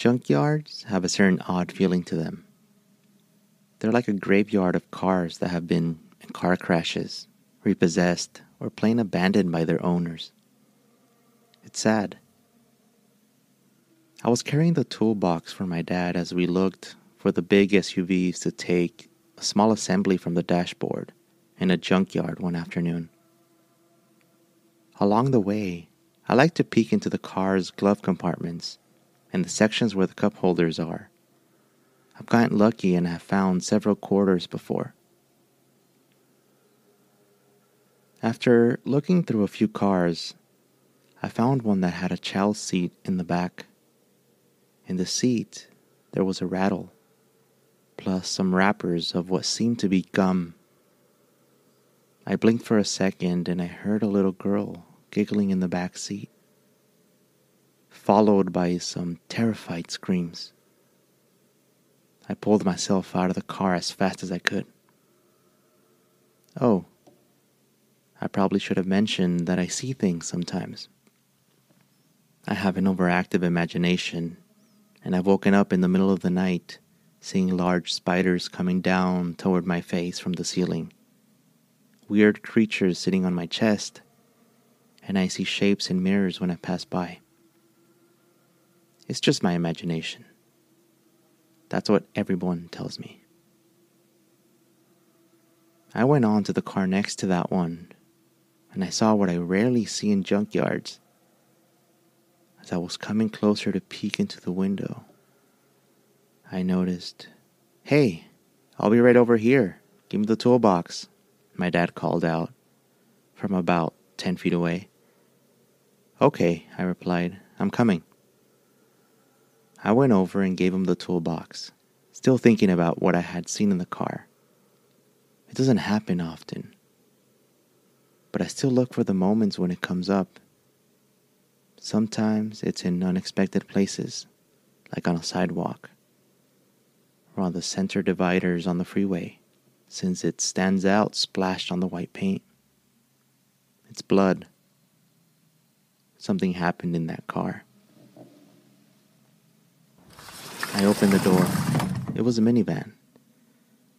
Junkyards have a certain odd feeling to them. They're like a graveyard of cars that have been in car crashes, repossessed, or plain abandoned by their owners. It's sad. I was carrying the toolbox for my dad as we looked for the big SUVs to take a small assembly from the dashboard in a junkyard one afternoon. Along the way, I like to peek into the car's glove compartments and the sections where the cup holders are. I've gotten lucky and have found several quarters before. After looking through a few cars, I found one that had a child seat in the back. In the seat, there was a rattle, plus some wrappers of what seemed to be gum. I blinked for a second and I heard a little girl giggling in the back seat, followed by some terrified screams. I pulled myself out of the car as fast as I could. Oh, I probably should have mentioned that I see things sometimes. I have an overactive imagination, and I've woken up in the middle of the night seeing large spiders coming down toward my face from the ceiling, weird creatures sitting on my chest, and I see shapes in mirrors when I pass by. It's just my imagination. That's what everyone tells me. I went on to the car next to that one, and I saw what I rarely see in junkyards. As I was coming closer to peek into the window, I noticed, "Hey, I'll be right over here. Give me the toolbox," my dad called out from about 10 feet away. "Okay," I replied, "I'm coming." I went over and gave him the toolbox, still thinking about what I had seen in the car. It doesn't happen often, but I still look for the moments when it comes up. Sometimes it's in unexpected places, like on a sidewalk, or on the center dividers on the freeway, since it stands out splashed on the white paint. It's blood. Something happened in that car. I opened the door. It was a minivan,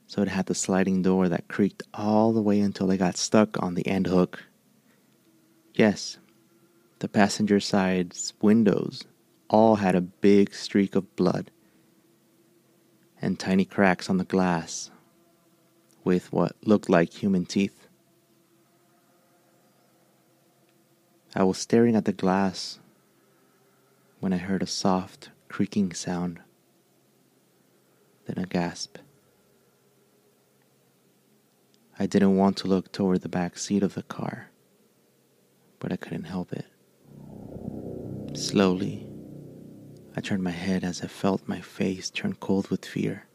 so it had the sliding door that creaked all the way until I got stuck on the end hook. Yes, the passenger side's windows all had a big streak of blood and tiny cracks on the glass with what looked like human teeth. I was staring at the glass when I heard a soft creaking sound, then a gasp. I didn't want to look toward the back seat of the car, but I couldn't help it. Slowly, I turned my head as I felt my face turn cold with fear.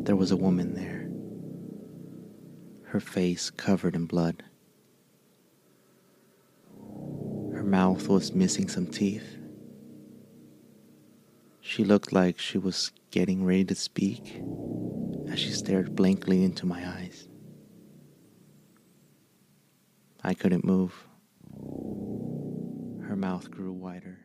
There was a woman there, her face covered in blood. Her mouth was missing some teeth. She looked like she was getting ready to speak as she stared blankly into my eyes. I couldn't move. Her mouth grew wider.